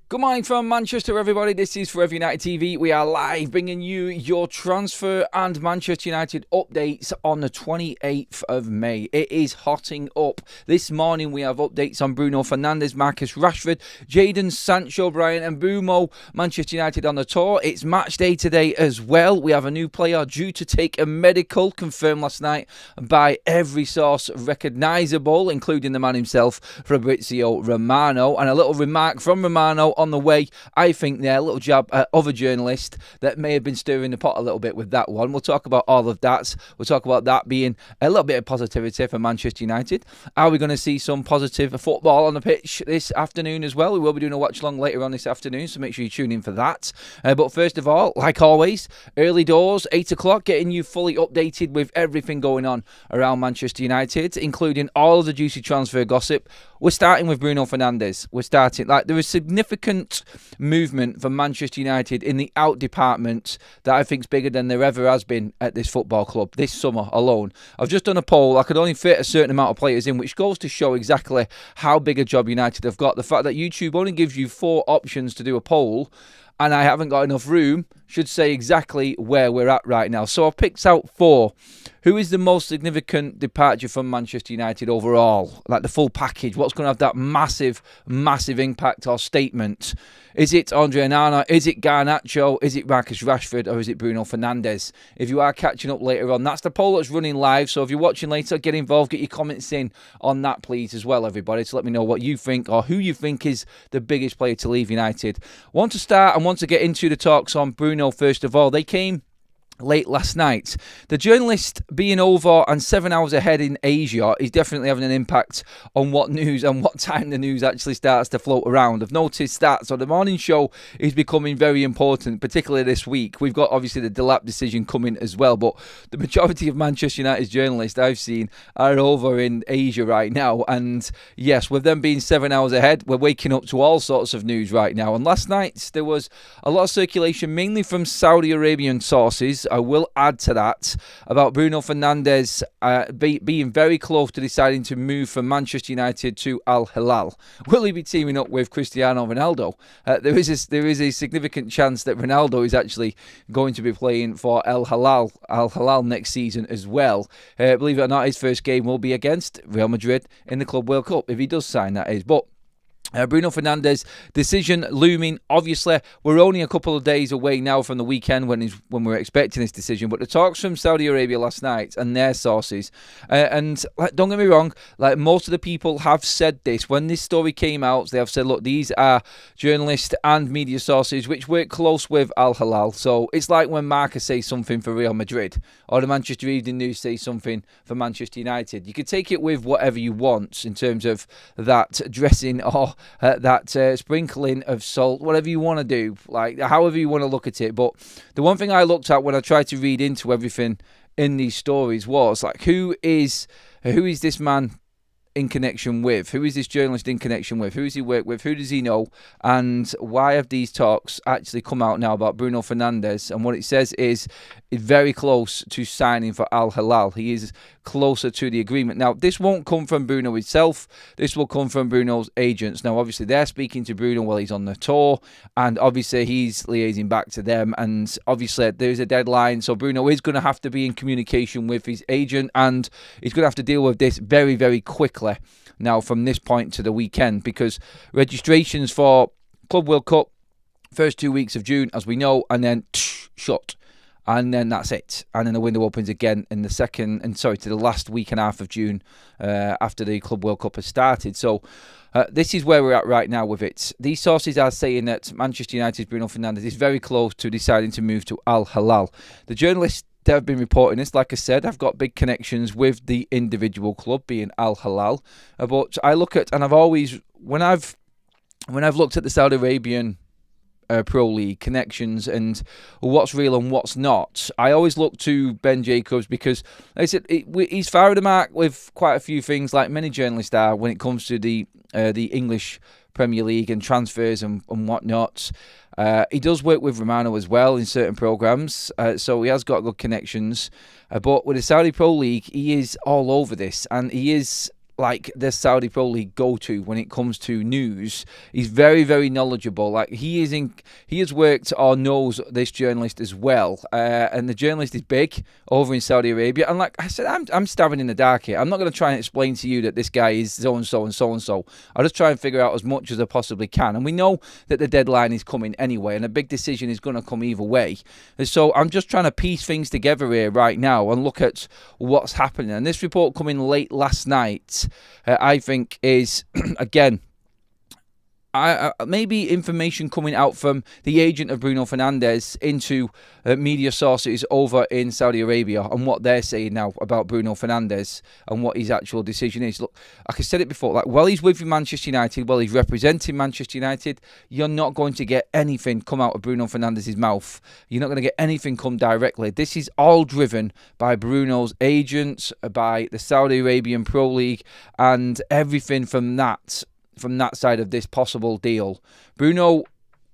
Good morning from Manchester, everybody. This is Forever United TV. We are live bringing you your transfer and Manchester United updates on the 28th of May. It is hotting up. This morning we have updates on Bruno Fernandes, Marcus Rashford, Jadon Sancho, Brian and Bumo. Manchester United on the tour. It's match day today as well. We have a new player due to take a medical, confirmed last night by every source recognisable, including the man himself, Fabrizio Romano. And a little remark from Romano on the way, I think there, a little jab at other journalists that may have been stirring the pot a little bit with that one. We'll talk about all of that. We'll talk about that being a little bit of positivity for Manchester United. Are we going to see some positive football on the pitch this afternoon as well? We will be doing a watch along later on this afternoon, so make sure you tune in for that. But first of all, like always, early doors, 8 o'clock, getting you fully updated with everything going on around Manchester United, including all of the juicy transfer gossip. We're starting with Bruno Fernandes. There is significant movement for Manchester United in the out department that I think is bigger than there ever has been at this football club this summer alone. I've just done a poll. I could only fit a certain amount of players in, which goes to show exactly how big a job United have got. The fact that YouTube only gives you 4 options to do a poll, and I haven't got enough room, should say exactly where we're at right now. So I've picked out 4. Who is the most significant departure from Manchester United overall? Like the full package. What's going to have that massive, massive impact or statement? Is it Andre Onana? Is it Garnacho? Is it Marcus Rashford? Or is it Bruno Fernandes? If you are catching up later on, that's the poll that's running live. So if you're watching later, get involved. Get your comments in on that, please, as well, everybody. So let me know what you think or who you think is the biggest player to leave United. Want to start and want to get into the talks on Bruno first of all. They came late last night. The journalist being over and 7 hours ahead in Asia is definitely having an impact on what news and what time the news actually starts to float around. I've noticed that. So the morning show is becoming very important, particularly this week. We've got obviously the Delap decision coming as well, but the majority of Manchester United journalists I've seen are over in Asia right now. And yes, with them being 7 hours ahead, we're waking up to all sorts of news right now. And last night there was a lot of circulation, mainly from Saudi Arabian sources. I will add to that about Bruno Fernandes being very close to deciding to move from Manchester United to Al Hilal. Will he be teaming up with Cristiano Ronaldo? There is a significant chance that Ronaldo is actually going to be playing for Al Hilal next season as well. Believe it or not, his first game will be against Real Madrid in the Club World Cup, if he does sign, that is. But Bruno Fernandes' decision looming. Obviously, we're only a couple of days away now from the weekend when we're expecting this decision. But the talks from Saudi Arabia last night and their sources, and don't get me wrong, like most of the people have said this when this story came out. They have said, look, these are journalists and media sources which work close with Al Hilal. So it's like when Marca says something for Real Madrid or the Manchester Evening News says something for Manchester United. You could take it with whatever you want in terms of that dressing or that sprinkling of salt, whatever you want to do, like however you want to look at it. But the one thing I looked at when I tried to read into everything in these stories was like, who is this man in connection with? Who is this journalist in connection with? Who does he work with? Who does he know? And why have these talks actually come out now about Bruno Fernandes? And what it says is very close to signing for Al Hilal. He is closer to the agreement. Now, this won't come from Bruno himself. This will come from Bruno's agents. Now, obviously, they're speaking to Bruno while he's on the tour, and obviously, he's liaising back to them. And obviously, there's a deadline, so Bruno is going to have to be in communication with his agent, and he's going to have to deal with this very, very quickly now from this point to the weekend, because registrations for Club World Cup first 2 weeks of June, as we know, and then shut. And then that's it. And then the window opens again in to the last week and a half of June after the Club World Cup has started. So this is where we're at right now with it. These sources are saying that Manchester United's Bruno Fernandes is very close to deciding to move to Al Hilal. The journalists that have been reporting this, like I said, I've got big connections with the individual club, being Al Hilal. But I look at, and I've always, when I've looked at the Saudi Arabian Pro League connections and what's real and what's not, I always look to Ben Jacobs because, like I said, he's fired the mark with quite a few things, like many journalists are, when it comes to the English Premier League and transfers and whatnot. He does work with Romano as well in certain programs, so he has got good connections. But with the Saudi Pro League, he is all over this, and he is like the Saudi Pro League go-to when it comes to news. He's very, very knowledgeable. Like he has worked or knows this journalist as well, and the journalist is big over in Saudi Arabia. And like I said, I'm stabbing in the dark here. I'm not going to try and explain to you that this guy is so and so and so and so. I'll just try and figure out as much as I possibly can. And we know that the deadline is coming anyway, and a big decision is going to come either way. And so I'm just trying to piece things together here right now and look at what's happening. And this report coming late last night, I think is, again, maybe information coming out from the agent of Bruno Fernandes into media sources over in Saudi Arabia and what they're saying now about Bruno Fernandes and what his actual decision is. Look, like I said it before, like while he's with Manchester United, while he's representing Manchester United, you're not going to get anything come out of Bruno Fernandes' mouth. You're not going to get anything come directly. This is all driven by Bruno's agents, by the Saudi Arabian Pro League, and everything from that side of this possible deal. Bruno,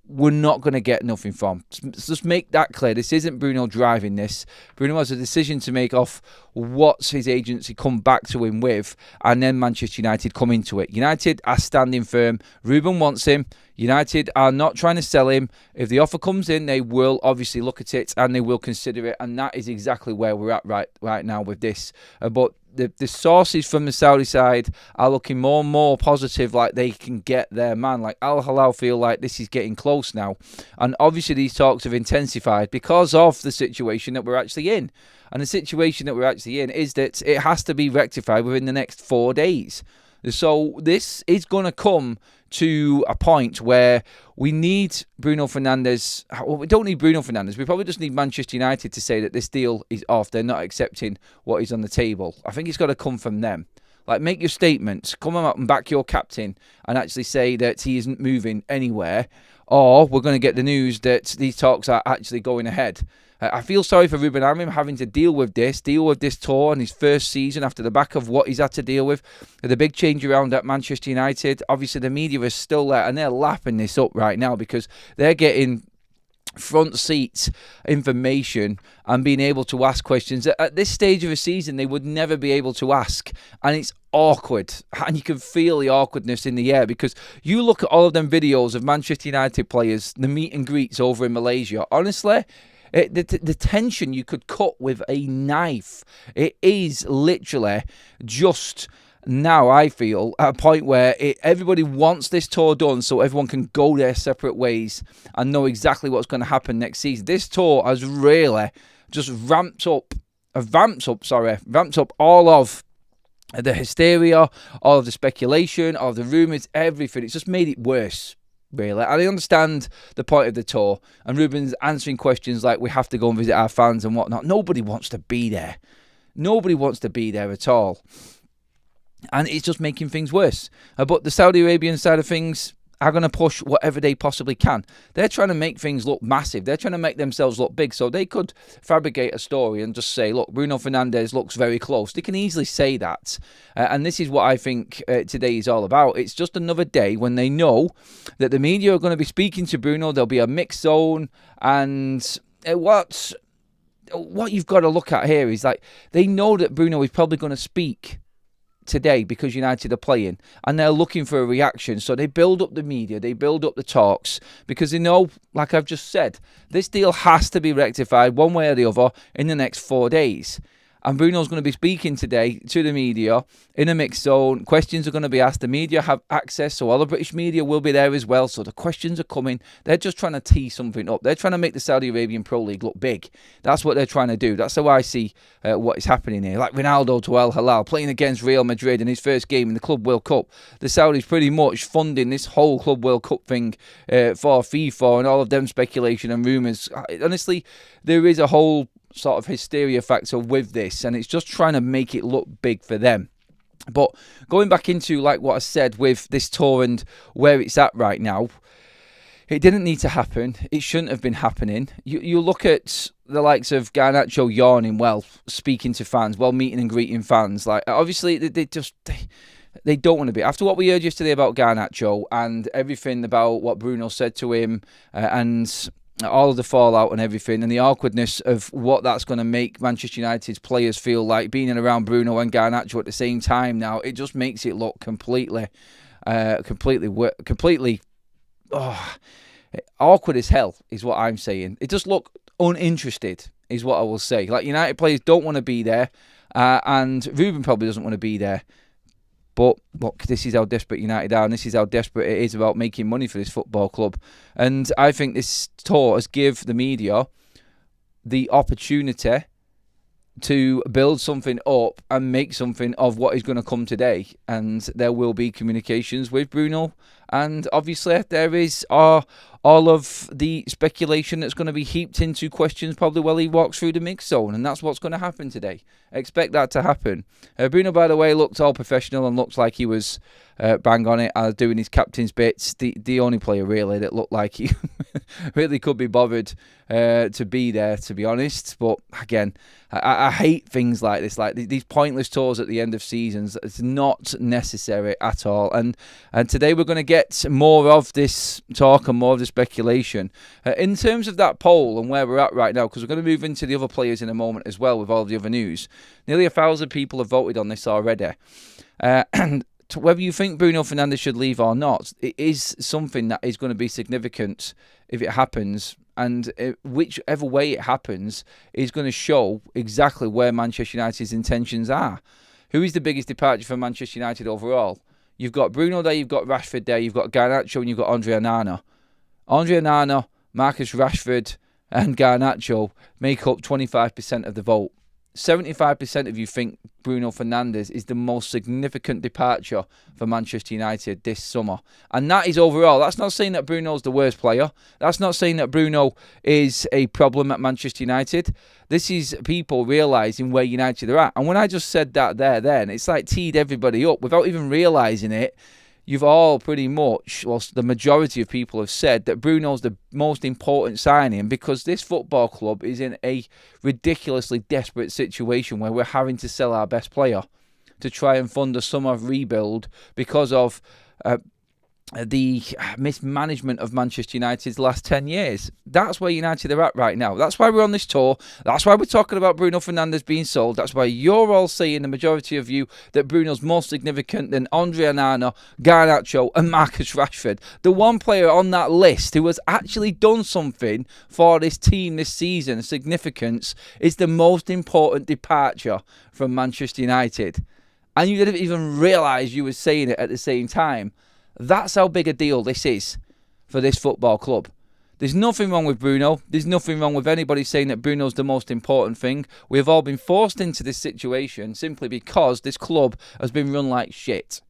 we're not going to get nothing from. Let's just make that clear. This isn't Bruno driving this. Bruno has a decision to make off what's his agency come back to him with, and then Manchester United come into it. United are standing firm. Ruben wants him. United are not trying to sell him. If the offer comes in, they will obviously look at it and they will consider it, and that is exactly where we're at right now with this. But the sources from the Saudi side are looking more and more positive, like they can get their man. Like Al Hilal feel like this is getting close now. And obviously these talks have intensified because of the situation that we're actually in. And the situation that we're actually in is that it has to be rectified within the next 4 days. So this is going to come to a point where we need Bruno Fernandes. Well, we don't need Bruno Fernandes. We probably just need Manchester United to say that this deal is off. They're not accepting what is on the table. I think it's got to come from them. Like, make your statements. Come up and back your captain and actually say that he isn't moving anywhere. Or we're going to get the news that these talks are actually going ahead. I feel sorry for Ruben Amorim having to deal with this tour in his first season after the back of what he's had to deal with. The big change around at Manchester United. Obviously, the media is still there and they're lapping this up right now because they're getting front seat information and being able to ask questions that at this stage of a season they would never be able to ask, and it's awkward, and you can feel the awkwardness in the air because you look at all of them videos of Manchester United players, the meet and greets over in Malaysia. Honestly, the tension you could cut with a knife. It is literally just now, I feel, at a point where everybody wants this tour done so everyone can go their separate ways and know exactly what's going to happen next season. This tour has really just ramped up all of the hysteria, all of the speculation, all of the rumours, everything. It's just made it worse, really. And I understand the point of the tour, and Ruben's answering questions like we have to go and visit our fans and whatnot. Nobody wants to be there. Nobody wants to be there at all. And it's just making things worse. But the Saudi Arabian side of things are going to push whatever they possibly can. They're trying to make things look massive. They're trying to make themselves look big. So they could fabricate a story and just say, look, Bruno Fernandes looks very close. They can easily say that. And this is what I think today is all about. It's just another day when they know that the media are going to be speaking to Bruno. There'll be a mixed zone. And what you've got to look at here is like they know that Bruno is probably going to speak today because United are playing and they're looking for a reaction, so they build up the media, they build up the talks because they know, like I've just said, this deal has to be rectified one way or the other in the next 4 days. And Bruno's going to be speaking today to the media in a mixed zone. Questions are going to be asked. The media have access, so all the British media will be there as well. So the questions are coming. They're just trying to tee something up. They're trying to make the Saudi Arabian Pro League look big. That's what they're trying to do. That's how I see what is happening here. Like Ronaldo to Al Hilal, playing against Real Madrid in his first game in the Club World Cup. The Saudis pretty much funding this whole Club World Cup thing for FIFA and all of them speculation and rumours. Honestly, there is a whole sort of hysteria factor with this, and it's just trying to make it look big for them. But going back into like what I said with this tour and where it's at right now, it didn't need to happen. It shouldn't have been happening. You look at the likes of Garnacho yawning while speaking to fans, while meeting and greeting fans. Like, obviously they don't want to be. After what we heard yesterday about Garnacho and everything about what Bruno said to him and all of the fallout and everything, and the awkwardness of what that's going to make Manchester United's players feel like, being in around Bruno and Garnacho at the same time now, it just makes it look completely awkward as hell, is what I'm saying. It just look uninterested, is what I will say. Like, United players don't want to be there, and Ruben probably doesn't want to be there. But look, this is how desperate United are, and this is how desperate it is about making money for this football club. And I think this tour has given the media the opportunity to build something up and make something of what is going to come today. And there will be communications with Bruno, and obviously there is all of the speculation that's going to be heaped into questions probably while he walks through the mix zone, and that's what's going to happen today. Expect that to happen. Bruno, by the way, looked all professional and looks like he was bang on it, doing his captain's bits. The only player really that looked like he really could be bothered to be there, to be honest. But again, I hate things like this, like these pointless tours at the end of seasons. It's not necessary at all. And today we're going to get more of this talk and more of the speculation in terms of that poll and where we're at right now, because we're going to move into the other players in a moment as well with all of the other news. Nearly 1,000 people have voted on this already. And whether you think Bruno Fernandes should leave or not, it is something that is going to be significant if it happens. And whichever way it happens is going to show exactly where Manchester United's intentions are. Who is the biggest departure for Manchester United overall? You've got Bruno there, you've got Rashford there, you've got Garnacho, and you've got Andre Onana. Andre Onana, Marcus Rashford, and Garnacho make up 25% of the vote. 75% of you think Bruno Fernandes is the most significant departure for Manchester United this summer. And that is overall. That's not saying that Bruno's the worst player. That's not saying that Bruno is a problem at Manchester United. This is people realising where United are at. And when I just said that then, it's like teed everybody up without even realising it. You've all pretty much, well, the majority of people have said that Bruno's the most important signing because this football club is in a ridiculously desperate situation where we're having to sell our best player to try and fund a summer rebuild because of the mismanagement of Manchester United's last 10 years. That's where United are at right now. That's why we're on this tour. That's why we're talking about Bruno Fernandes being sold. That's why you're all saying, the majority of you, that Bruno's more significant than Andre Onana, Garnacho and Marcus Rashford. The one player on that list who has actually done something for this team this season, significance, is the most important departure from Manchester United. And you didn't even realise you were saying it at the same time. That's how big a deal this is for this football club. There's nothing wrong with Bruno. There's nothing wrong with anybody saying that Bruno's the most important thing. We've all been forced into this situation simply because this club has been run like shit.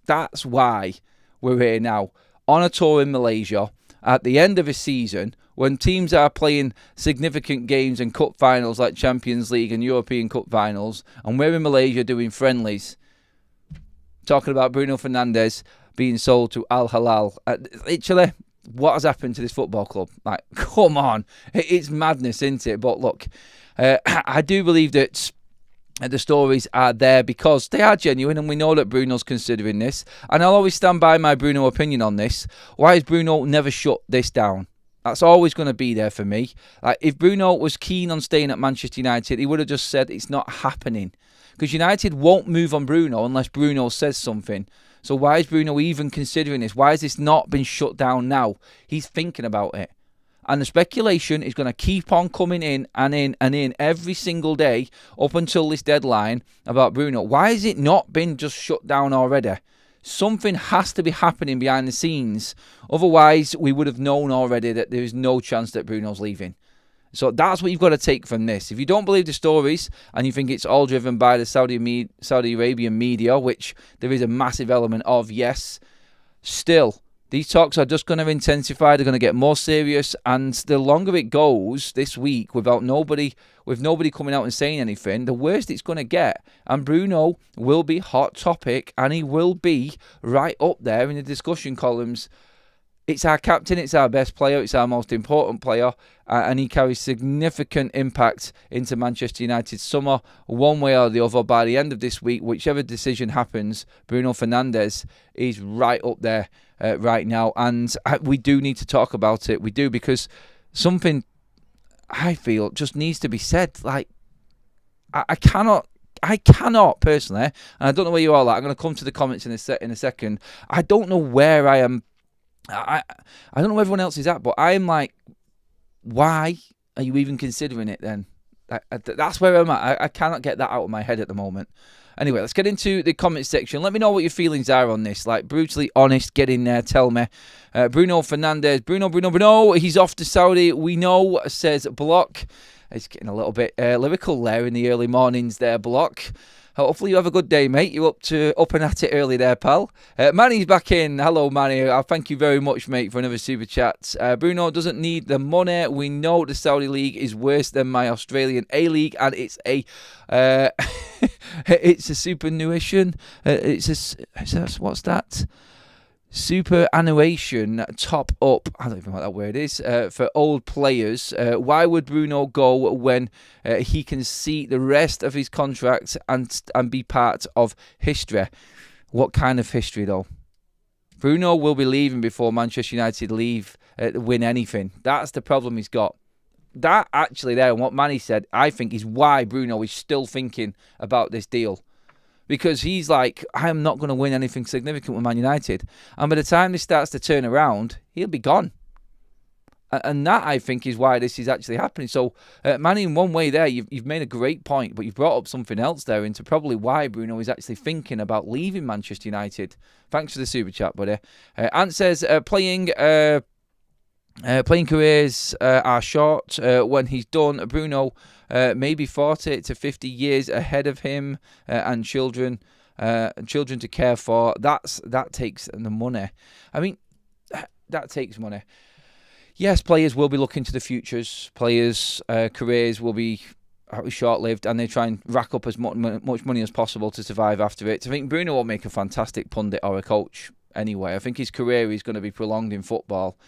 That's why we're here now, on a tour in Malaysia, at the end of a season, when teams are playing significant games and cup finals like Champions League and European Cup finals, and we're in Malaysia doing friendlies, talking about Bruno Fernandes being sold to Al Hilal. Literally, what has happened to this football club? Like, come on. It's madness, isn't it? But look, I do believe that the stories are there because they are genuine, and we know that Bruno's considering this. And I'll always stand by my Bruno opinion on this. Why has Bruno never shut this down? That's always going to be there for me. Like, if Bruno was keen on staying at Manchester United, he would have just said it's not happening. Because United won't move on Bruno unless Bruno says something. So why is Bruno even considering this? Why has this not been shut down now? He's thinking about it. And the speculation is going to keep on coming in and in and in every single day up until this deadline about Bruno. Why has it not been just shut down already? Something has to be happening behind the scenes. Otherwise, we would have known already that there is no chance that Bruno's leaving. So that's what you've got to take from this. If you don't believe the stories and you think it's all driven by the Saudi Arabian media, which there is a massive element of, yes, still, these talks are just going to intensify. They're going to get more serious, and the longer it goes this week with nobody coming out and saying anything, the worse it's going to get. And Bruno will be hot topic, and he will be right up there in the discussion columns. It's our captain, it's our best player, it's our most important player, and he carries significant impact into Manchester United's summer, one way or the other. By the end of this week, whichever decision happens, Bruno Fernandes is right up there right now, and we do need to talk about it. We do, because something I feel just needs to be said. Like, I cannot personally, and I don't know where you are. Like, I'm going to come to the comments in a second. I don't know where I am. I don't know where everyone else is at, but I am like, why are you even considering it then? That's where I'm at. I cannot get that out of my head at the moment. Anyway, let's get into the comment section. Let me know what your feelings are on this. Like, brutally honest, get in there, tell me. Bruno Fernandes, Bruno, he's off to Saudi. We know, says Block. It's getting a little bit lyrical there in the early mornings there, Block. Hopefully you have a good day, mate. You're up and at it early there, pal. Manny's back in. Hello, Manny. Thank you very much, mate, for another super chat. Bruno doesn't need the money. We know the Saudi League is worse than my Australian A-League, and it's a it's a superannuation. What's that? Superannuation top up, I don't even know what that word is, for old players. Why would Bruno go when he can see the rest of his contract and be part of history? What kind of history, though? Bruno will be leaving before Manchester United win anything. That's the problem he's got. That actually there, and what Manny said, I think is why Bruno is still thinking about this deal. Because he's like, I'm not going to win anything significant with Man United. And by the time this starts to turn around, he'll be gone. And that, I think, is why this is actually happening. So, Manny, in one way there, you've made a great point, but you've brought up something else there into probably why Bruno is actually thinking about leaving Manchester United. Thanks for the super chat, buddy. Ant says, playing careers are short. When he's done, Bruno maybe 40 to 50 years ahead of him, and children to care for. That takes the money. I mean, that takes money. Yes, players will be looking to the futures. Players' careers will be short-lived, and they try and rack up as much money as possible to survive after it. I think Bruno will make a fantastic pundit or a coach anyway. I think his career is going to be prolonged in football.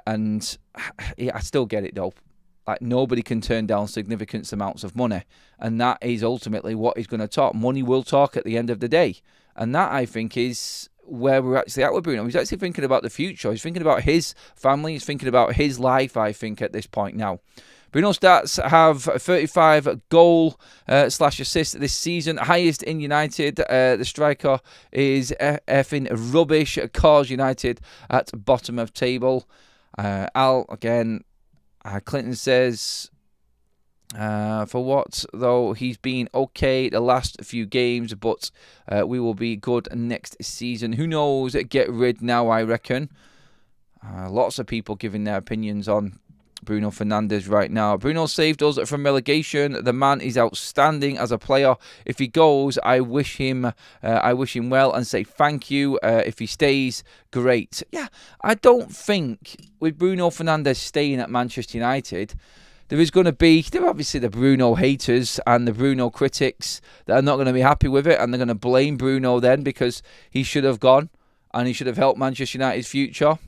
And I still get it, though. Like, nobody can turn down significant amounts of money. And that is ultimately what he's going to talk. Money will talk at the end of the day. And that, I think, is where we're actually at with Bruno. He's actually thinking about the future. He's thinking about his family. He's thinking about his life, I think, at this point now. Bruno's stats have 35 goal / assist this season, highest in United. The striker is effing rubbish. Cause United at bottom of table. Al, again, Clinton says, for what, though, he's been okay the last few games, but we will be good next season. Who knows? Get rid now, I reckon. Lots of people giving their opinions on Bruno Fernandes right now. Bruno saved us from relegation. The man is outstanding as a player. If he goes, I wish him well and say thank you. If he stays, great. Yeah, I don't think with Bruno Fernandes staying at Manchester United, there are obviously the Bruno haters and the Bruno critics that are not going to be happy with it, and they're going to blame Bruno then because he should have gone and he should have helped Manchester United's future.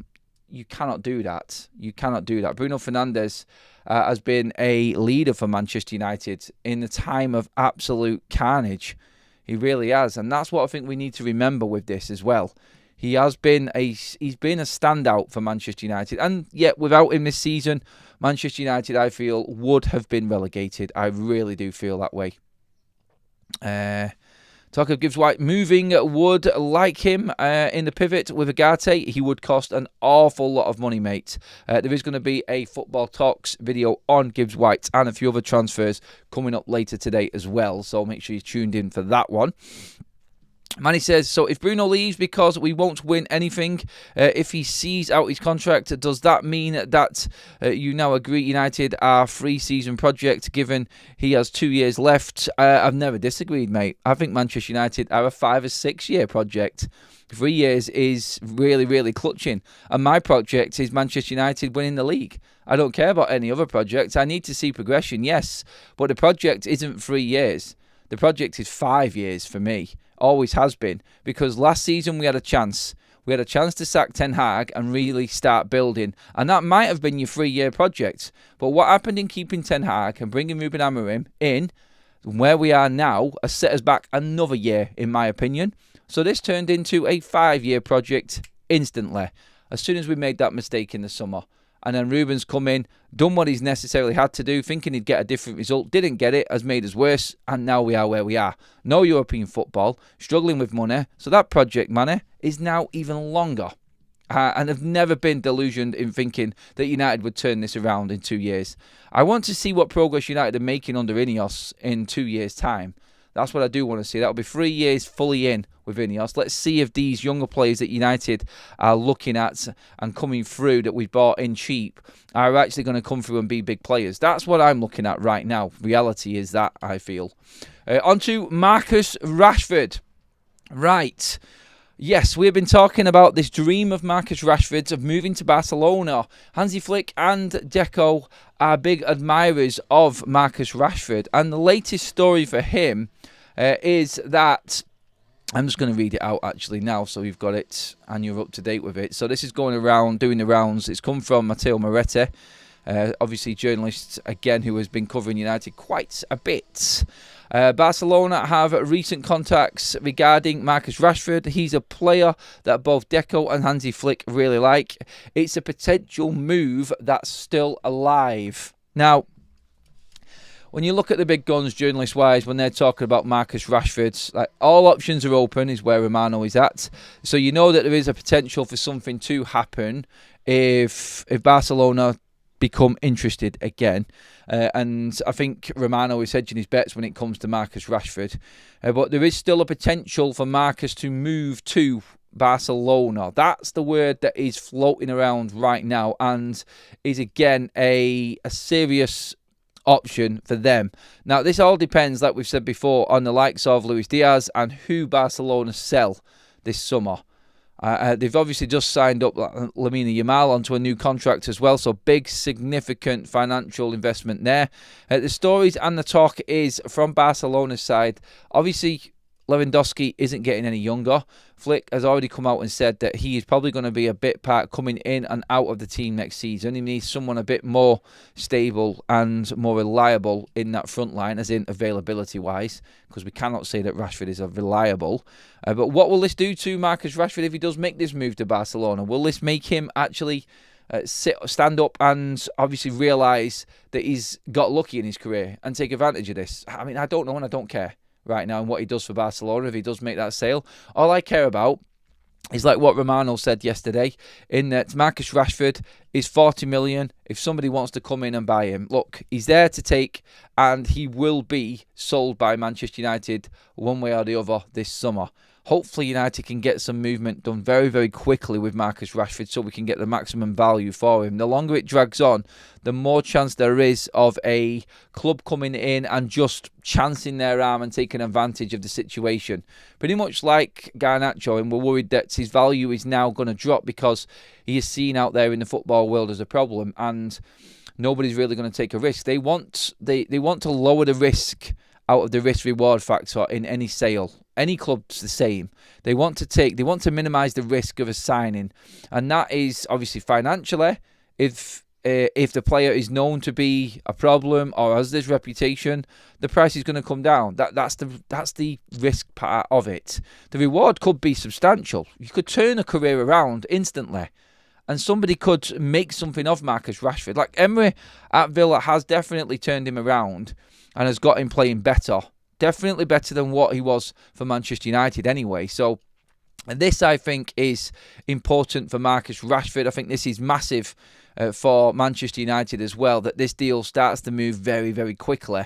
You cannot do that. Bruno Fernandes has been a leader for Manchester United in the time of absolute carnage. He really has. And that's what I think we need to remember with this as well. He's been a standout for Manchester United. And yet, without him this season, Manchester United, I feel, would have been relegated. I really do feel that way. Talk of Gibbs White moving would like him in the pivot with Agate. He would cost an awful lot of money, mate. There is going to be a Football Talks video on Gibbs White and a few other transfers coming up later today as well. So make sure you're tuned in for that one. Manny says, so if Bruno leaves because we won't win anything, if he sees out his contract, does that mean that you now agree United are a 3-season project given he has 2 years left? I've never disagreed, mate. I think Manchester United are a 5 or 6 year project. 3 years is really, really clutching. And my project is Manchester United winning the league. I don't care about any other projects. I need to see progression, yes. But the project isn't 3 years. The project is 5 years for me. Always has been, because last season we had a chance. We had a chance to sack Ten Hag and really start building, and that might have been your 3-year project. But what happened in keeping Ten Hag and bringing Ruben Amorim in, where we are now, has set us back another year, in my opinion. So this turned into a 5-year project instantly, as soon as we made that mistake in the summer. And then Ruben's come in, done what he's necessarily had to do, thinking he'd get a different result, didn't get it, has made us worse, and now we are where we are. No European football, struggling with money, so that project money is now even longer. And I've never been delusioned in thinking that United would turn this around in 2 years. I want to see what progress United are making under Ineos in 2 years' time. That's what I do want to see. That'll be 3 years fully in with Ineos. Let's see if these younger players that United are looking at and coming through that we've bought in cheap are actually going to come through and be big players. That's what I'm looking at right now. Reality is that, I feel. On to Marcus Rashford. Right. Yes, we've been talking about this dream of Marcus Rashford's of moving to Barcelona. Hansi Flick and Deco are big admirers of Marcus Rashford. And the latest story for him is that... I'm just going to read it out actually now so you've got it and you're up to date with it. So this is going around, doing the rounds. It's come from Matteo Moretti, obviously journalist again who has been covering United quite a bit. Barcelona have recent contacts regarding Marcus Rashford. He's a player that both Deco and Hansi Flick really like. It's a potential move that's still alive. Now, when you look at the big guns, journalist-wise, when they're talking about Marcus Rashford, like all options are open is where Romano is at. So you know that there is a potential for something to happen if Barcelona become interested again. And I think Romano is hedging his bets when it comes to Marcus Rashford. But there is still a potential for Marcus to move to Barcelona. That's the word that is floating around right now and is again a serious option for them. Now, this all depends, like we've said before, on the likes of Luis Diaz and who Barcelona sell this summer. They've obviously just signed up Lamine Yamal onto a new contract as well, so big, significant financial investment there. The stories and the talk is from Barcelona's side. Obviously, Lewandowski isn't getting any younger. Flick has already come out and said that he is probably going to be a bit part coming in and out of the team next season. He needs someone a bit more stable and more reliable in that front line, as in availability-wise, because we cannot say that Rashford is reliable. But what will this do to Marcus Rashford if he does make this move to Barcelona? Will this make him actually stand up and obviously realise that he's got lucky in his career and take advantage of this? I mean, I don't know and I don't care right now and what he does for Barcelona if he does make that sale. All I care about is like what Romano said yesterday, in that Marcus Rashford is 40 million. If somebody wants to come in and buy him, look, he's there to take and he will be sold by Manchester United one way or the other this summer. Hopefully United can get some movement done very, very quickly with Marcus Rashford so we can get the maximum value for him. The longer it drags on, the more chance there is of a club coming in and just chancing their arm and taking advantage of the situation. Pretty much like Garnacho, and we're worried that his value is now going to drop because he is seen out there in the football world as a problem and nobody's really going to take a risk. They want to lower the risk out of the risk-reward factor in any sale. Any club's the same. They want to minimise the risk of a signing, and that is obviously financially. If the player is known to be a problem or has this reputation, the price is going to come down. That's the risk part of it. The reward could be substantial. You could turn a career around instantly, and somebody could make something of Marcus Rashford. Like Emery at Villa has definitely turned him around and has got him playing better. Definitely better than what he was for Manchester United anyway. So this, I think, is important for Marcus Rashford. I think this is massive for Manchester United as well, that this deal starts to move very, very quickly.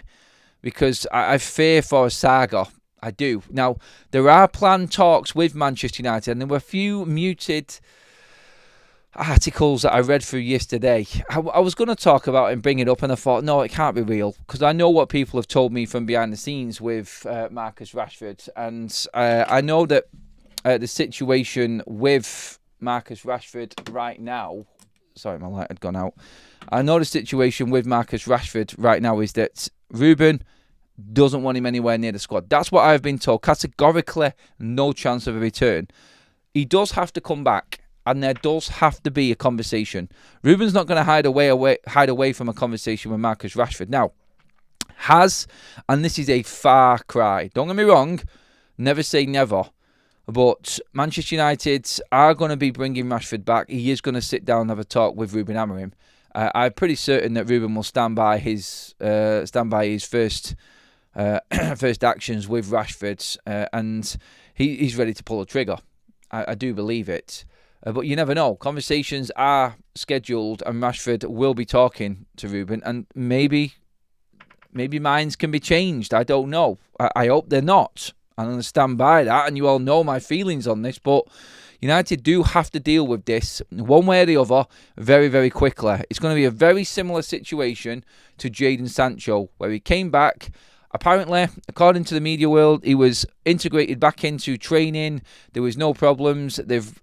Because I fear for a saga. I do. Now, there are planned talks with Manchester United, and there were a few muted articles that I read through yesterday. I was going to talk about it and bring it up, and I thought, no, it can't be real, because I know what people have told me from behind the scenes with Marcus Rashford, and I know that the situation with Marcus Rashford right now, sorry, my light had gone out. I know the situation with Marcus Rashford right now is that Ruben doesn't want him anywhere near the squad. That's what I've been told. Categorically, no chance of a return. He does have to come back, and there does have to be a conversation. Ruben's not going to hide away from a conversation with Marcus Rashford. Now, and this is a far cry, don't get me wrong, never say never, But Manchester United are going to be bringing Rashford back. He is going to sit down and have a talk with Ruben Amorim. I'm pretty certain that Ruben will stand by his first actions with Rashford, and he's ready to pull the trigger. I do believe it. But you never know. Conversations are scheduled, and Rashford will be talking to Ruben, and maybe minds can be changed. I don't know. I hope they're not. I'm going to stand by that, and you all know my feelings on this, but United do have to deal with this one way or the other very, very quickly. It's going to be a very similar situation to Jadon Sancho, where he came back. Apparently, according to the media world, he was integrated back into training. There was no problems. They've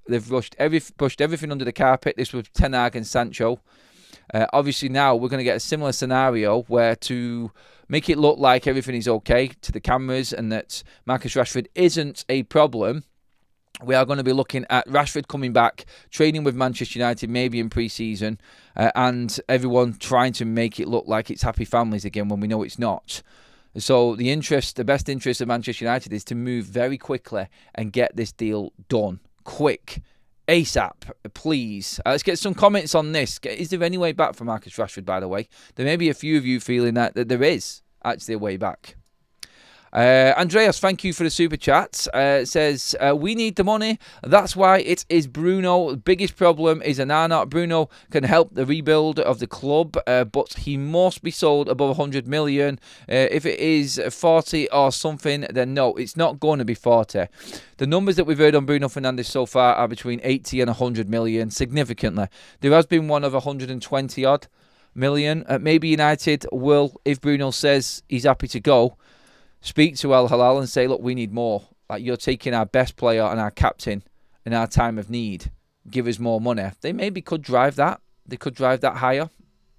pushed everything under the carpet. This was Ten Hag and Sancho. Obviously, now we're going to get a similar scenario where, to make it look like everything is okay to the cameras and that Marcus Rashford isn't a problem, we are going to be looking at Rashford coming back, training with Manchester United, maybe in pre-season, and everyone trying to make it look like it's happy families again when we know it's not. So the best interest of Manchester United is to move very quickly and get this deal done quick. ASAP, please. Let's get some comments on this. Is there any way back for Marcus Rashford, by the way? There may be a few of you feeling that there is actually a way back. Andreas, thank you for the super chat. Says, we need the money. That's why it is Bruno. The biggest problem is Onana. Bruno can help the rebuild of the club, but he must be sold above 100 million. If it is 40 or something, then no, it's not going to be 40. The numbers that we've heard on Bruno Fernandes so far are between 80 and 100 million, significantly. There has been one of 120 odd million. Maybe United will, if Bruno says he's happy to go, speak to Al Hilal and say, look, we need more. Like, you're taking our best player and our captain in our time of need. Give us more money. They maybe could drive that. They could drive that higher.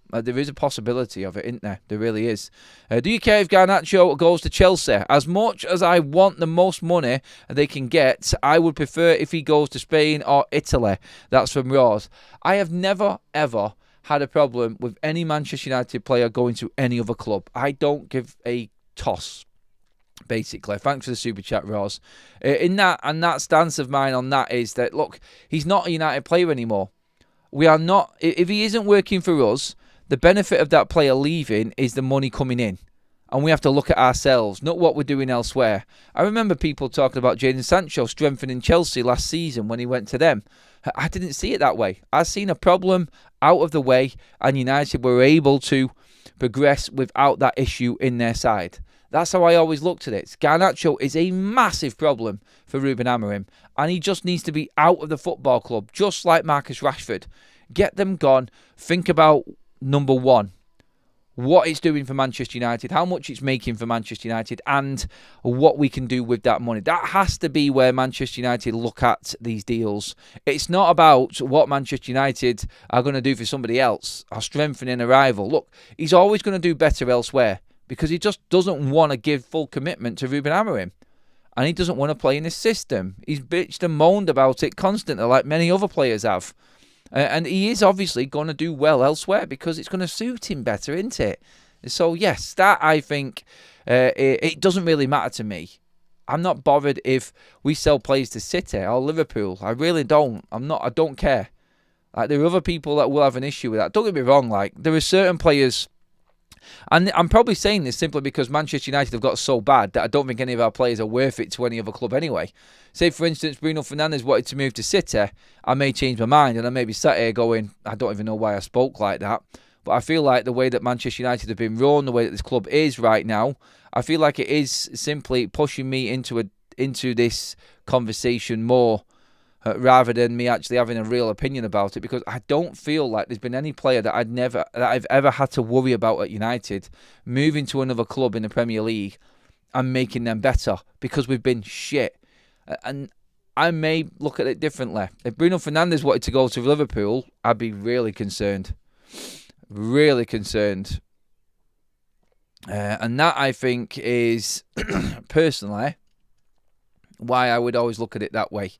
There is a possibility of it, isn't there? There really is. Do you care if Garnacho goes to Chelsea? As much as I want the most money they can get, I would prefer if he goes to Spain or Italy. That's from Ross. I have never, ever had a problem with any Manchester United player going to any other club. I don't give a toss. Basically, thanks for the super chat, Ross. That stance of mine on that is that, look, he's not a United player anymore. We are not. If he isn't working for us, the benefit of that player leaving is the money coming in, and we have to look at ourselves, not what we're doing elsewhere. I remember people talking about Jadon Sancho strengthening Chelsea last season when he went to them. I didn't see it that way. I've seen a problem out of the way, and United were able to progress without that issue in their side. That's how I always looked at it. Garnacho is a massive problem for Ruben Amorim, and he just needs to be out of the football club, just like Marcus Rashford. Get them gone. Think about number one, what it's doing for Manchester United, how much it's making for Manchester United, and what we can do with that money. That has to be where Manchester United look at these deals. It's not about what Manchester United are going to do for somebody else or strengthening a rival. Look, he's always going to do better elsewhere, because he just doesn't want to give full commitment to Ruben Amorim. And he doesn't want to play in his system. He's bitched and moaned about it constantly, like many other players have. And he is obviously going to do well elsewhere, because it's going to suit him better, isn't it? So, yes, that, I think, it doesn't really matter to me. I'm not bothered if we sell players to City or Liverpool. I really don't. I don't care. Like, there are other people that will have an issue with that. Don't get me wrong. Like, there are certain players. And I'm probably saying this simply because Manchester United have got so bad that I don't think any of our players are worth it to any other club anyway. Say, for instance, Bruno Fernandes wanted to move to City, I may change my mind, and I may be sat here going, I don't even know why I spoke like that. But I feel like the way that Manchester United have been run, the way that this club is right now, I feel like it is simply pushing me into this conversation more, rather than me actually having a real opinion about it, because I don't feel like there's been any player that I've ever had to worry about at United moving to another club in the Premier League and making them better, because we've been shit. And I may look at it differently. If Bruno Fernandes wanted to go to Liverpool, I'd be really concerned. Really concerned. And that, I think, is personally why I would always look at it that way.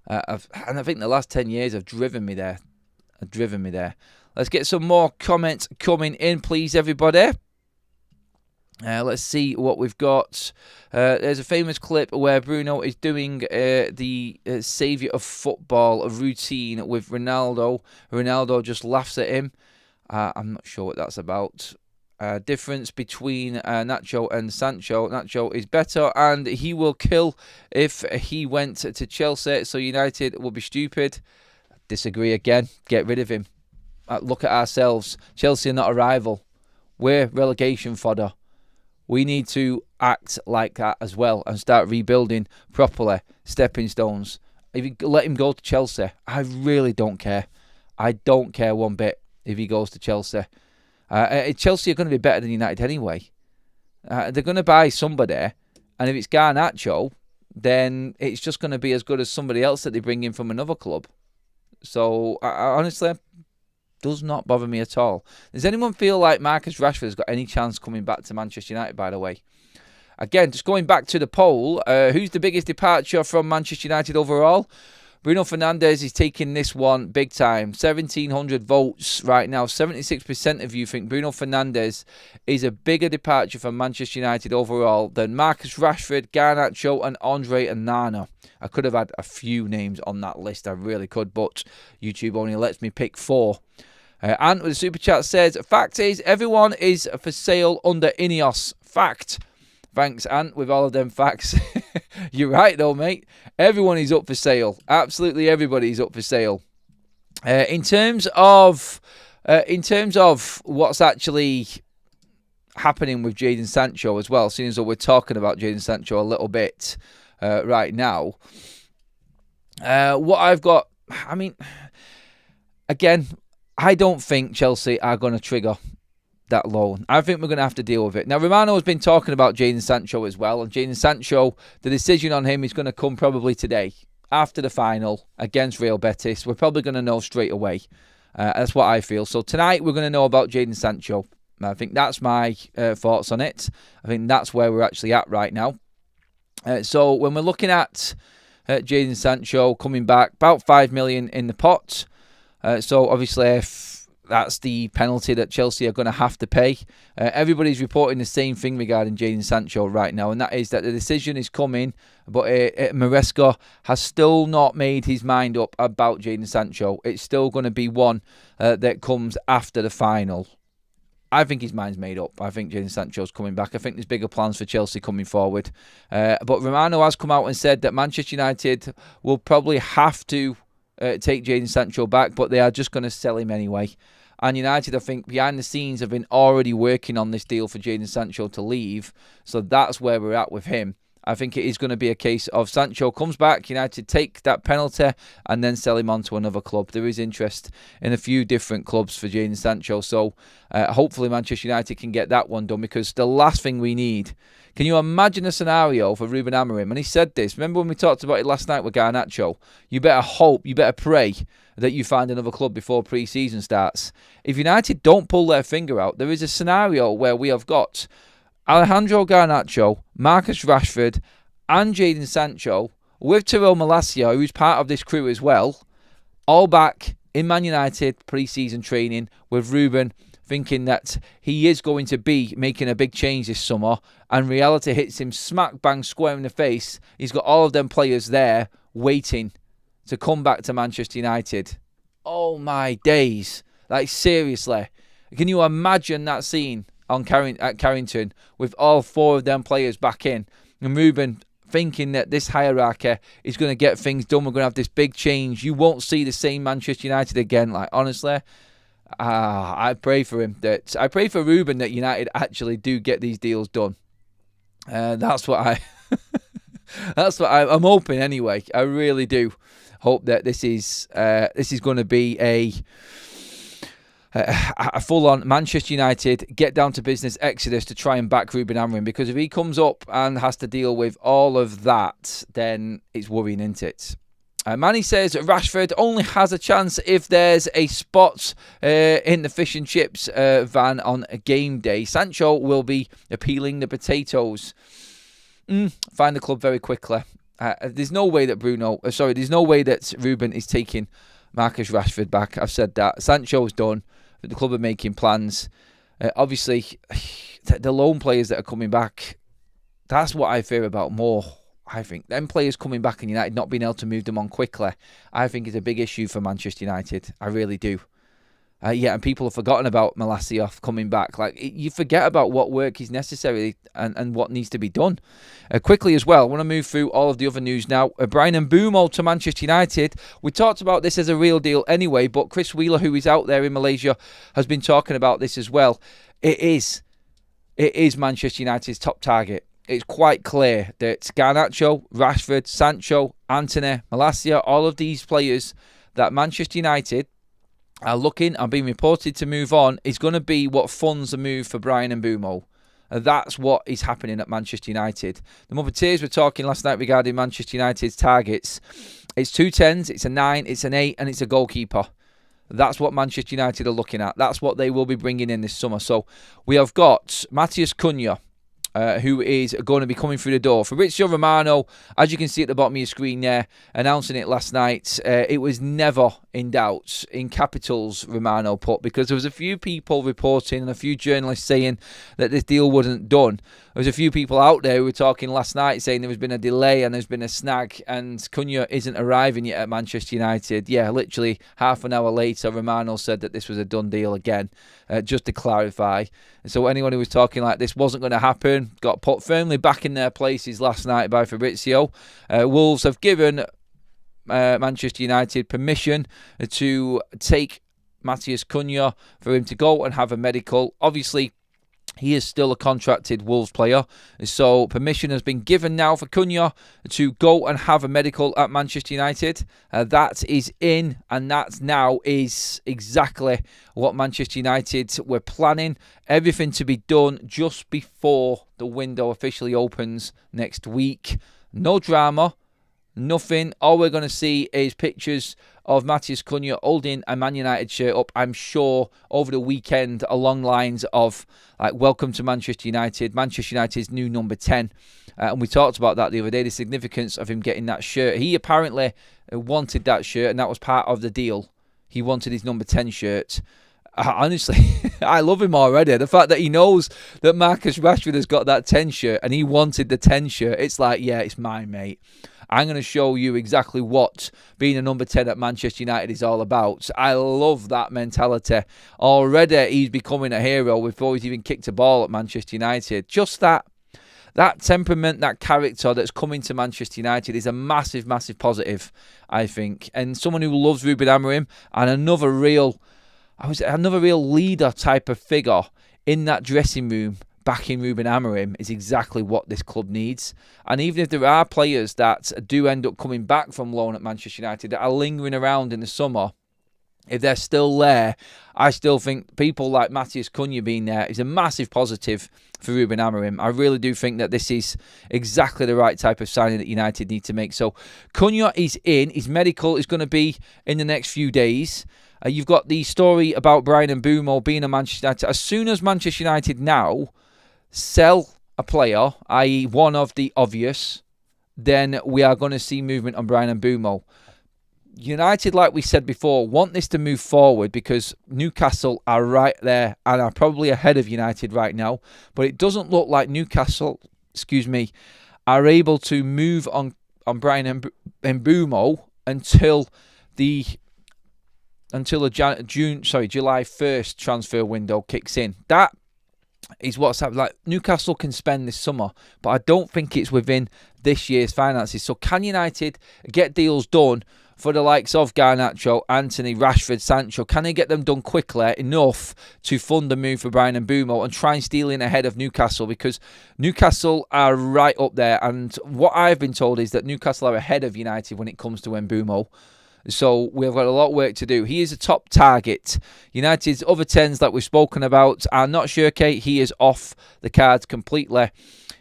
And I think the last 10 years have driven me there. Let's get some more comments coming in, please, everybody. Let's see what we've got. There's a famous clip where Bruno is doing the saviour of football routine with Ronaldo. Ronaldo just laughs at him. I'm not sure what that's about. Difference between Nacho and Sancho. Nacho is better and he will kill if he went to Chelsea, so United will be stupid. Disagree again. Get rid of him. Look at ourselves. Chelsea are not a rival. We're relegation fodder. We need to act like that as well and start rebuilding properly. Stepping stones. If you let him go to Chelsea, I really don't care. I don't care one bit if he goes to Chelsea. Chelsea are going to be better than United anyway. They're going to buy somebody, and if it's Garnacho, then it's just going to be as good as somebody else that they bring in from another club. So, honestly, does not bother me at all. Does anyone feel like Marcus Rashford has got any chance coming back to Manchester United, by the way? Again, just going back to the poll, who's the biggest departure from Manchester United overall? Bruno Fernandes is taking this one big time. 1,700 votes right now. 76% of you think Bruno Fernandes is a bigger departure from Manchester United overall than Marcus Rashford, Garnacho and Andre Onana. I could have had a few names on that list. I really could, but YouTube only lets me pick 4. Ant with the super chat says, fact is, everyone is for sale under Ineos. Fact. Thanks, Ant, with all of them facts. You're right, though, mate. Everyone is up for sale. Absolutely everybody is up for sale. In terms of what's actually happening with Jadon Sancho as well, seeing as though we're talking about Jadon Sancho a little bit right now, what I've got, I mean, again, I don't think Chelsea are going to trigger that loan. I think we're going to have to deal with it. Now, Romano has been talking about Jadon Sancho as well, and Jadon Sancho, the decision on him is going to come probably today, after the final against Real Betis. We're probably going to know straight away. That's what I feel. So tonight, we're going to know about Jadon Sancho. I think that's my thoughts on it. I think that's where we're actually at right now. So when we're looking at Jadon Sancho coming back, about 5 million in the pot. So obviously, if that's the penalty that Chelsea are going to have to pay. Everybody's reporting the same thing regarding Jadon Sancho right now, and that is that the decision is coming, but Maresca has still not made his mind up about Jadon Sancho. It's still going to be one that comes after the final. I think his mind's made up. I think Jadon Sancho's coming back. I think there's bigger plans for Chelsea coming forward. But Romano has come out and said that Manchester United will probably have to take Jadon Sancho back, but they are just going to sell him anyway. And United, I think, behind the scenes have been already working on this deal for Jadon Sancho to leave. So that's where we're at with him. I think it is going to be a case of Sancho comes back, United take that penalty, and then sell him on to another club. There is interest in a few different clubs for Jadon Sancho. So hopefully Manchester United can get that one done, because the last thing we need... Can you imagine a scenario for Ruben Amorim? And he said this. Remember when we talked about it last night with Garnacho? You better hope, you better pray that you find another club before pre-season starts. If United don't pull their finger out, there is a scenario where we have got Alejandro Garnacho, Marcus Rashford, and Jadon Sancho, with Tyrell Malacia, who's part of this crew as well, all back in Man United pre-season training with Ruben thinking that he is going to be making a big change this summer, and reality hits him smack bang square in the face. He's got all of them players there waiting to come back to Manchester United. Oh my days. Like, seriously. Can you imagine that scene at Carrington with all 4 of them players back in, and Ruben thinking that this hierarchy is going to get things done, we're going to have this big change, you won't see the same Manchester United again. Like, honestly, I pray for him. I pray for Ruben that United actually do get these deals done. That's what I'm hoping anyway. I really do hope that this is going to be a full-on Manchester United get down to business exodus to try and back Ruben Amorim, because if he comes up and has to deal with all of that, then it's worrying, isn't it? Manny says Rashford only has a chance if there's a spot in the fish and chips van on a game day. Sancho will be peeling the potatoes. Find the club very quickly. There's no way that there's no way that Ruben is taking Marcus Rashford back. I've said that. Sancho's done. The club are making plans. Obviously, the loan players that are coming back, that's what I fear about more. I think them players coming back in United not being able to move them on quickly, I think is a big issue for Manchester United. I really do. And people have forgotten about Matheus coming back. Like, you forget about what work is necessary and what needs to be done. Quickly as well, I want to move through all of the other news now. Bryan Mbeumo to Manchester United. We talked about this as a real deal anyway, but Chris Wheeler, who is out there in Malaysia, has been talking about this as well. It is Manchester United's top target. It's quite clear that Garnacho, Rashford, Sancho, Antony, Malaysia, all of these players that Manchester United are looking and being reported to move on is going to be what funds a move for Bryan Mbeumo. That's what is happening at Manchester United. The Matheus were talking last night regarding Manchester United's targets. It's 2 10s, it's a 9, it's an 8, and it's a goalkeeper. That's what Manchester United are looking at. That's what they will be bringing in this summer. So we have got Matheus Cunha, who is going to be coming through the door. Fabrizio Romano, as you can see at the bottom of your screen there, announcing it last night, it was never in doubt, in capitals, Romano put, because there was a few people reporting and a few journalists saying that this deal wasn't done. There was a few people out there who were talking last night saying there has been a delay and there's been a snag and Cunha isn't arriving yet at Manchester United. Yeah, literally half an hour later, Romano said that this was a done deal again, just to clarify. So anyone who was talking like this wasn't going to happen got put firmly back in their places last night by Fabrizio. Wolves have given Manchester United permission to take Matheus Cunha for him to go and have a medical. Obviously, he is still a contracted Wolves player, so permission has been given now for Cunha to go and have a medical at Manchester United. That is in, and that now is exactly what Manchester United were planning. Everything to be done just before the window officially opens next week. No drama. Nothing. All we're going to see is pictures of Matheus Cunha holding a Man United shirt up, I'm sure, over the weekend along lines of, like, welcome to Manchester United, Manchester United's new number 10. And we talked about that the other day, the significance of him getting that shirt. He apparently wanted that shirt, and that was part of the deal. He wanted his number 10 shirt. Honestly, I love him already. The fact that he knows that Marcus Rashford has got that 10 shirt and he wanted the 10 shirt, it's like, yeah, it's mine, mate. I'm going to show you exactly what being a number 10 at Manchester United is all about. I love that mentality. Already he's becoming a hero before he's even kicked a ball at Manchester United. Just that temperament, that character that's coming to Manchester United is a massive, massive positive, I think. And someone who loves Ruben Amorim and another real leader type of figure in that dressing room, backing Ruben Amorim, is exactly what this club needs. And even if there are players that do end up coming back from loan at Manchester United that are lingering around in the summer, if they're still there, I still think people like Matheus Cunha being there is a massive positive for Ruben Amorim. I really do think that this is exactly the right type of signing that United need to make. So Cunha is in. His medical is going to be in the next few days. You've got the story about Bryan Mbeumo being a Manchester United. As soon as Manchester United now sell a player, i.e. one of the obvious, then we are going to see movement on Bryan Mbeumo. United, like we said before, want this to move forward because Newcastle are right there and are probably ahead of United right now. But it doesn't look like Newcastle, are able to move on Bryan Mbeumo until the July 1st transfer window kicks in. That is what's happening. Like, Newcastle can spend this summer, but I don't think it's within this year's finances. So can United get deals done for the likes of Garnacho, Antony, Rashford, Sancho? Can they get them done quickly enough to fund the move for Bryan Mbeumo and try and steal in ahead of Newcastle? Because Newcastle are right up there, and what I've been told is that Newcastle are ahead of United when it comes to Mbeumo. So we've got a lot of work to do. He is a top target. United's other 10s that we've spoken about are not sure, Kate. He is off the cards completely.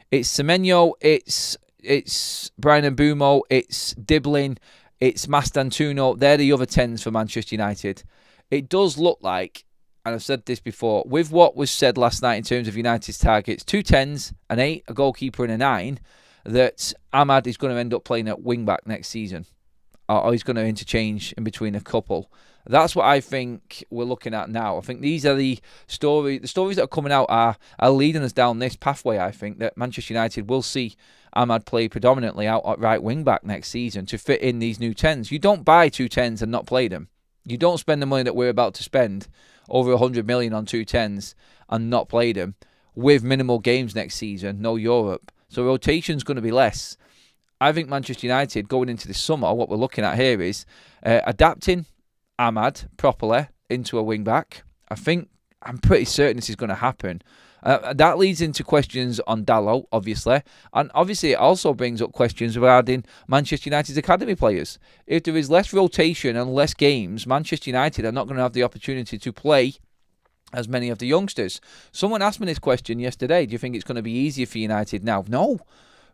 It's Semenyo, it's Bryan Mbeumo, it's Dibbling, it's Mastantuono. They're the other 10s for Manchester United. It does look like, and I've said this before, with what was said last night in terms of United's targets, 2 10s, an 8, a goalkeeper and a 9, that Ahmad is going to end up playing at wing-back next season. or he's going to interchange in between a couple. That's what I think we're looking at now. I think these are the stories that are coming out are leading us down this pathway. I think that Manchester United will see Ahmad play predominantly out at right wing back next season to fit in these new 10s. You don't buy 2 10s and not play them. You don't spend the money that we're about to spend, over 100 million on 2 10s, and not play them with minimal games next season, no Europe. So rotation's going to be less. I think Manchester United going into this summer, what we're looking at here is adapting Ahmad properly into a wing back. I'm pretty certain this is going to happen. That leads into questions on Dalot, obviously. And obviously it also brings up questions regarding Manchester United's academy players. If there is less rotation and less games, Manchester United are not going to have the opportunity to play as many of the youngsters. Someone asked me this question yesterday. Do you think it's going to be easier for United now? No,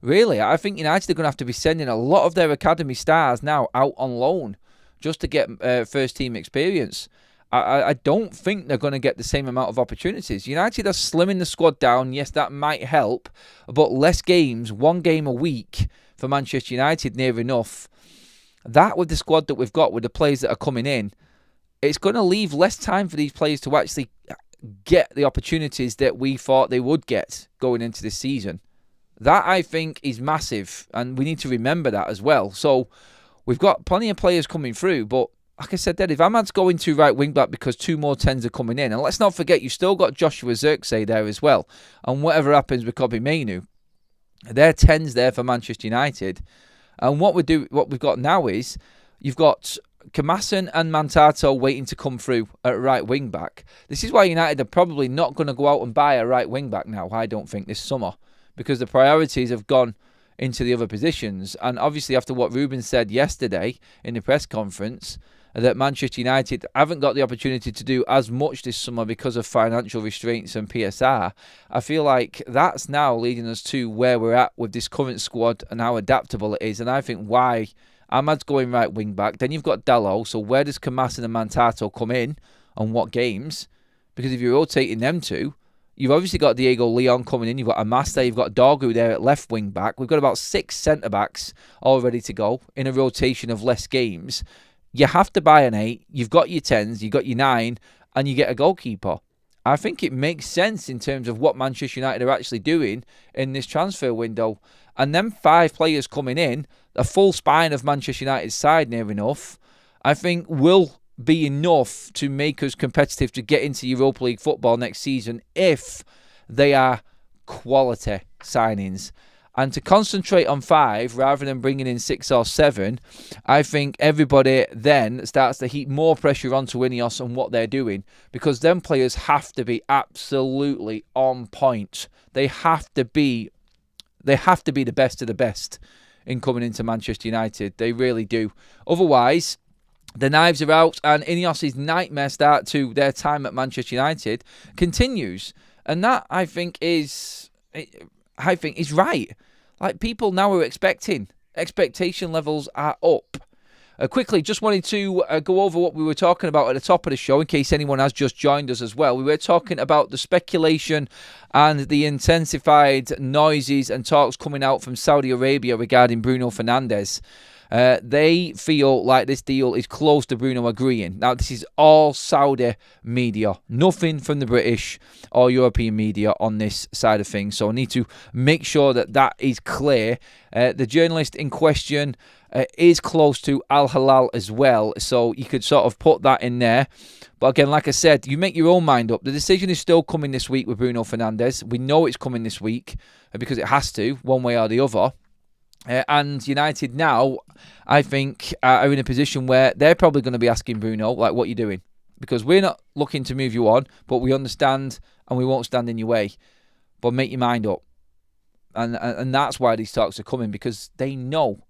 really. I think United are going to have to be sending a lot of their academy stars now out on loan just to get first team experience. I don't think they're going to get the same amount of opportunities. United are slimming the squad down. Yes, that might help, but less games, 1 game a week for Manchester United, near enough. That with the squad that we've got, with the players that are coming in, it's going to leave less time for these players to actually get the opportunities that we thought they would get going into this season. That, I think, is massive, and we need to remember that as well. So we've got plenty of players coming through, but like I said, if Ahmad's going to right wing back because 2 more 10s are coming in, and let's not forget, you've still got Joshua Zirkzee there as well, and whatever happens with Kobbie Mainoo, they're 10s there for Manchester United. And what we've got now is you've got Kamasin and Mantato waiting to come through at right wing back. This is why United are probably not going to go out and buy a right wing back now, I don't think, this summer, because the priorities have gone into the other positions. And obviously after what Ruben said yesterday in the press conference, that Manchester United haven't got the opportunity to do as much this summer because of financial restraints and PSR, I feel like that's now leading us to where we're at with this current squad and how adaptable it is. And I think why Ahmad's going right wing back. Then you've got Dalot. So where does Kamasin and Mantato come in on what games? Because if you're rotating them two, you've obviously got Diego Leon coming in. You've got Amasta. You've got Dorgu there at left wing back. We've got about 6 centre-backs all ready to go in a rotation of less games. You have to buy an 8. You've got your 10s. You've got your 9. And you get a goalkeeper. I think it makes sense in terms of what Manchester United are actually doing in this transfer window. And then 5 players coming in, a full spine of Manchester United's side near enough, I think will be enough to make us competitive to get into Europa League football next season if they are quality signings. And to concentrate on 5 rather than bringing in 6 or 7, I think everybody then starts to heap more pressure onto Ineos and what they're doing, because them players have to be absolutely on point. They have to be the best of the best in coming into Manchester United. They really do. Otherwise, the knives are out, and Ineos' nightmare start to their time at Manchester United continues. And that, I think, is right. Like, people now are expecting. Expectation levels are up. Quickly, just wanted to go over what we were talking about at the top of the show, in case anyone has just joined us as well. We were talking about the speculation and the intensified noises and talks coming out from Saudi Arabia regarding Bruno Fernandes. They feel like this deal is close to Bruno agreeing. Now, this is all Saudi media. Nothing from the British or European media on this side of things. So I need to make sure that that is clear. The journalist in question is close to Al Hilal as well. So you could sort of put that in there. But again, like I said, you make your own mind up. The decision is still coming this week with Bruno Fernandes. We know it's coming this week because it has to, one way or the other. And United now, I think, are in a position where they're probably going to be asking Bruno, like, what are you doing? Because we're not looking to move you on, but we understand and we won't stand in your way. But make your mind up. And that's why these talks are coming, because they know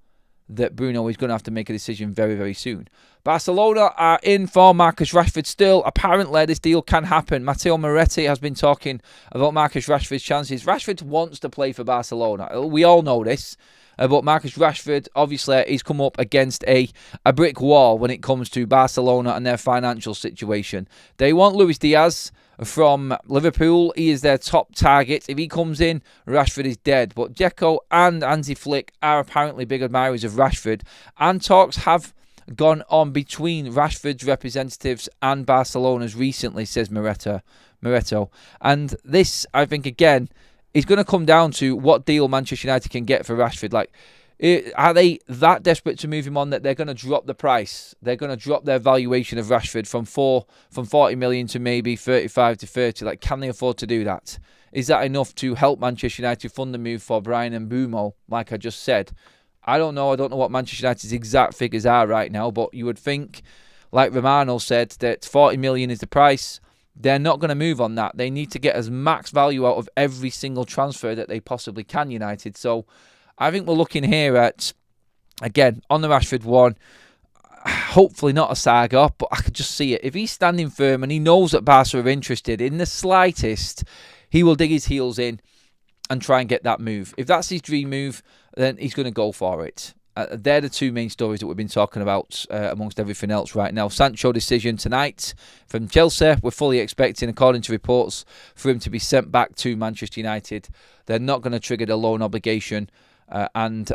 that Bruno is going to have to make a decision very, very soon. Barcelona are in for Marcus Rashford still. Apparently, this deal can happen. Matteo Moretti has been talking about Marcus Rashford's chances. Rashford wants to play for Barcelona. We all know this. But Marcus Rashford, obviously, he's come up against a brick wall when it comes to Barcelona and their financial situation. They want Luis Diaz from Liverpool. He is their top target. If he comes in, Rashford is dead. But Dzeko and Hansi Flick are apparently big admirers of Rashford, and talks have gone on between Rashford's representatives and Barcelona's recently, says Moretto. And this, I think, again, is going to come down to what deal Manchester United can get for Rashford. Like, are they that desperate to move him on that they're going to drop the price? They're going to drop their valuation of Rashford from 40 million to maybe 35 to 30. Like, can they afford to do that? Is that enough to help Manchester United fund the move for Bryan and Mbeumo, like I just said? I don't know. I don't know what Manchester United's exact figures are right now, but you would think, like Romano said, that 40 million is the price. They're not going to move on that. They need to get as max value out of every single transfer that they possibly can, United. So I think we're looking here at, again, on the Rashford one, hopefully not a saga, but I could just see it. If he's standing firm and he knows that Barca are interested in the slightest, he will dig his heels in and try and get that move. If that's his dream move, then he's going to go for it. They're the two main stories that we've been talking about amongst everything else right now. Sancho decision tonight from Chelsea. We're fully expecting, according to reports, for him to be sent back to Manchester United. They're not going to trigger the loan obligation and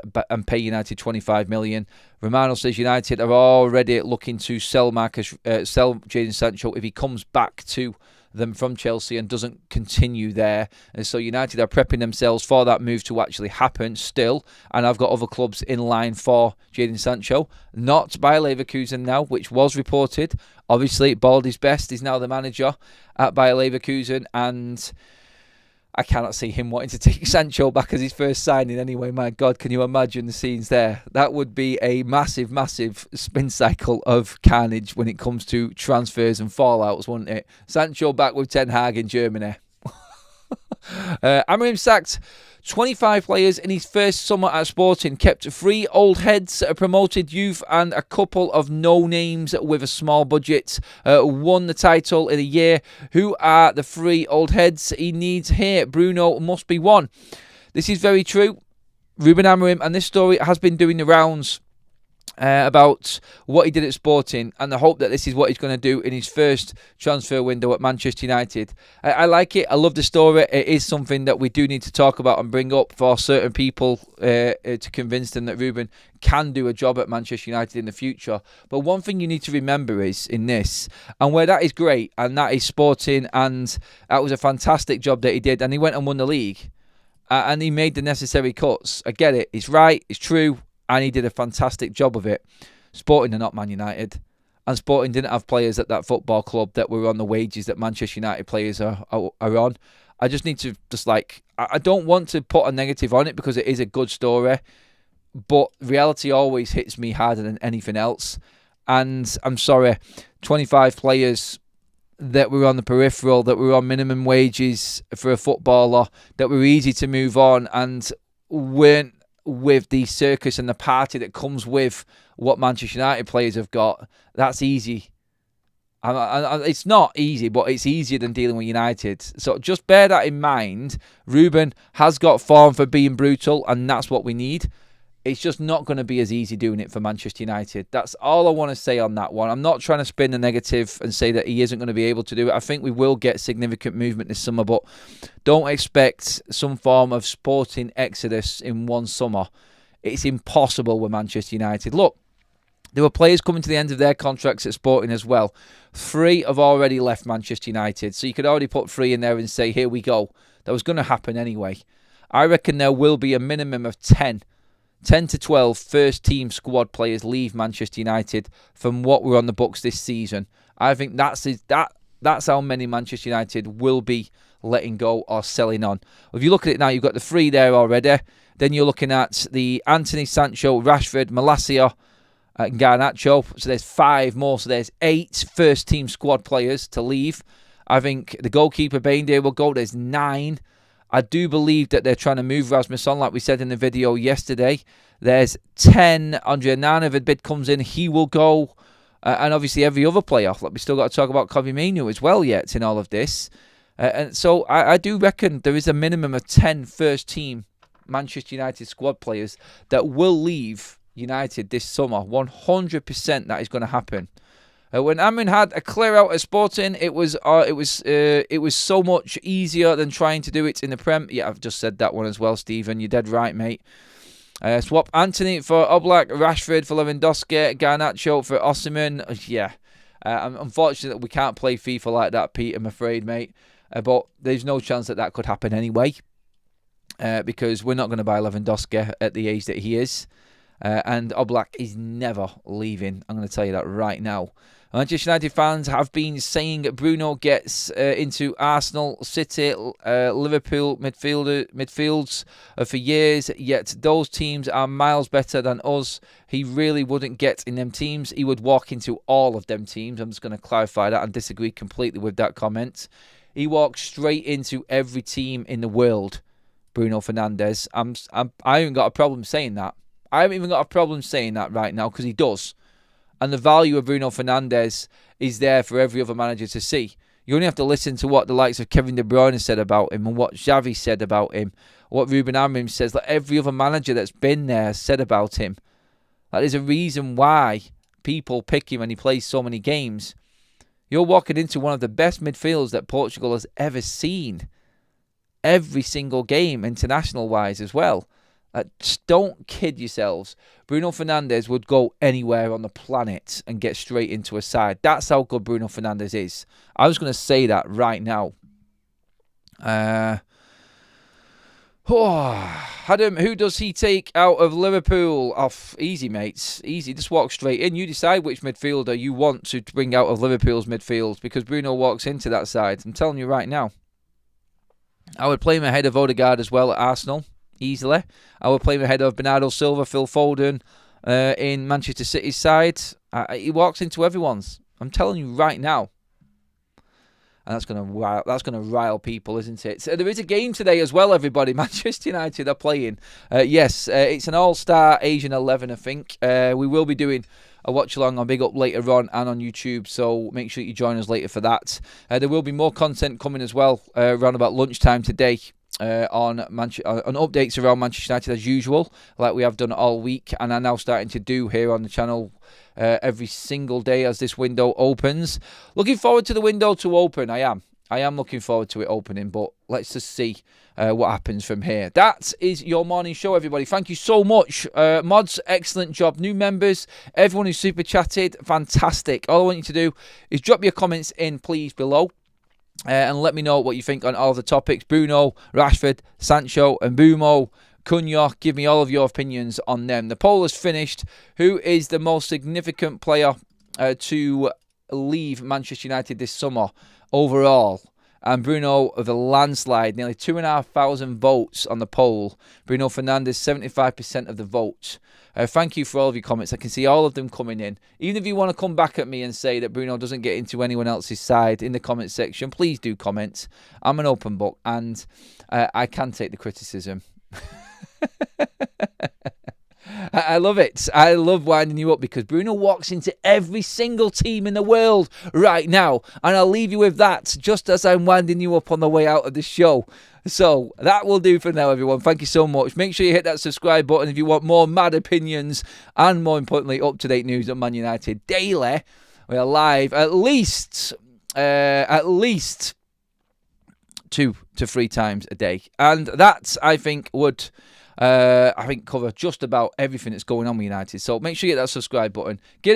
pay United 25 million. Romano says United are already looking to sell Jadon Sancho if he comes back to them from Chelsea and doesn't continue there. And so United are prepping themselves for that move to actually happen still. And I've got other clubs in line for Jadon Sancho. Not Bayer Leverkusen now, which was reported. Obviously, Baldy's best is now the manager at Bayer Leverkusen, and I cannot see him wanting to take Sancho back as his first signing anyway. My God, can you imagine the scenes there? That would be a massive, massive spin cycle of carnage when it comes to transfers and fallouts, wouldn't it? Sancho back with Ten Hag in Germany. Amorim sacked 25 players in his first summer at Sporting, kept 3 old heads, promoted youth and a couple of no-names with a small budget, won the title in a year. Who are the 3 old heads he needs here? Bruno must be one. This is very true. Ruben Amorim, and this story has been doing the rounds about what he did at Sporting and the hope that this is what he's going to do in his first transfer window at Manchester United. I like it. I love the story. It is something that we do need to talk about and bring up for certain people to convince them that Ruben can do a job at Manchester United in the future. But one thing you need to remember is in this, and where that is great, and that is Sporting, and that was a fantastic job that he did, and he went and won the league, and he made the necessary cuts. I get it. It's right. It's true. And he did a fantastic job of it. Sporting are not Man United. And Sporting didn't have players at that football club that were on the wages that Manchester United players are on. I just need to I don't want to put a negative on it because it is a good story. But reality always hits me harder than anything else. And I'm sorry, 25 players that were on the peripheral, that were on minimum wages for a footballer, that were easy to move on and weren't with the circus and the party that comes with what Manchester United players have got. That's easy. It's not easy, but it's easier than dealing with United. So just bear that in mind. Ruben has got form for being brutal, and that's what we need. It's just not going to be as easy doing it for Manchester United. That's all I want to say on that one. I'm not trying to spin the negative and say that he isn't going to be able to do it. I think we will get significant movement this summer, but don't expect some form of Sporting exodus in one summer. It's impossible with Manchester United. Look, there were players coming to the end of their contracts at Sporting as well. 3 have already left Manchester United, so you could already put 3 in there and say, here we go. That was going to happen anyway. I reckon there will be a minimum of 10 to 12 first-team squad players leave Manchester United from what were on the books this season. I think that's how many Manchester United will be letting go or selling on. If you look at it now, you've got the 3 there already. Then you're looking at the Anthony, Sancho, Rashford, Malacia, and Garnacho. So there's 5 more. So there's 8 first-team squad players to leave. I think the goalkeeper, Bainday, will go. There's 9. I do believe that they're trying to move Rasmus on, like we said in the video yesterday. There's 10. Andre Nana, if a bid comes in, he will go. And obviously every other player. Like we still got to talk about Kobe Mainoo as well yet in all of this. And so I do reckon there is a minimum of 10 first-team Manchester United squad players that will leave United this summer. 100% that is going to happen. When Amrin had a clear out at Sporting, it was so much easier than trying to do it in the Prem. Yeah, I've just said that one as well, Stephen. You're dead right, mate. Swap Anthony for Oblak, Rashford for Lewandowski, Garnacho for Osimhen. Yeah, unfortunately we can't play FIFA like that, Pete. I'm afraid, mate. But there's no chance that could happen anyway, because we're not going to buy Lewandowski at the age that he is, and Oblak is never leaving. I'm going to tell you that right now. Manchester United fans have been saying Bruno gets into Arsenal, City, Liverpool midfields for years, yet those teams are miles better than us. He really wouldn't get in them teams. He would walk into all of them teams. I'm just going to clarify that and disagree completely with that comment. He walks straight into every team in the world, Bruno Fernandes. I haven't got a problem saying that. I haven't even got a problem saying that right now, because he does. And the value of Bruno Fernandes is there for every other manager to see. You only have to listen to what the likes of Kevin De Bruyne said about him, and what Xavi said about him, what Ruben Amorim says, like every other manager that's been there said about him. That is a reason why people pick him and he plays so many games. You're walking into one of the best midfields that Portugal has ever seen. Every single game, international-wise as well. Just don't kid yourselves. Bruno Fernandes would go anywhere on the planet and get straight into a side. That's how good Bruno Fernandes is. I was going to say that right now. Adam, who does he take out of Liverpool? Off easy, mates. Easy. Just walk straight in. You decide which midfielder you want to bring out of Liverpool's midfield, because Bruno walks into that side. I'm telling you right now. I would play him ahead of Odegaard as well at Arsenal. Easily. I would play him ahead of Bernardo Silva, Phil Foden in Manchester City's side. He walks into everyone's. I'm telling you right now. And that's gonna rile people, isn't it? So there is a game today as well, everybody. Manchester United are playing. Yes, it's an all-star Asian 11, I think. We will be doing a watch-along on Big Up later on and on YouTube, so make sure you join us later for that. There will be more content coming as well around about lunchtime today. On updates around Manchester United as usual, like we have done all week, and are now starting to do here on the channel every single day as this window opens. Looking forward to the window to open. I am looking forward to it opening, but let's just see what happens from here. That is your morning show, everybody. Thank you so much. Mods, excellent job. New members, everyone who super chatted, fantastic. All I want you to do is drop your comments in, please, below. And let me know what you think on all the topics. Bruno, Rashford, Sancho and Bumo, Cunha. Give me all of your opinions on them. The poll is finished. Who is the most significant player to leave Manchester United this summer overall? And Bruno of a landslide, nearly 2,500 votes on the poll. Bruno Fernandes, 75% of the votes. Thank you for all of your comments. I can see all of them coming in. Even if you want to come back at me and say that Bruno doesn't get into anyone else's side in the comment section, please do comment. I'm an open book, and I can take the criticism. I love it. I love winding you up, because Bruno walks into every single team in the world right now. And I'll leave you with that just as I'm winding you up on the way out of the show. So that will do for now, everyone. Thank you so much. Make sure you hit that subscribe button if you want more mad opinions and, more importantly, up-to-date news on Man United daily. We are live at least 2 to 3 times a day. And that, I think, would cover just about everything that's going on with United. So make sure you hit that subscribe button.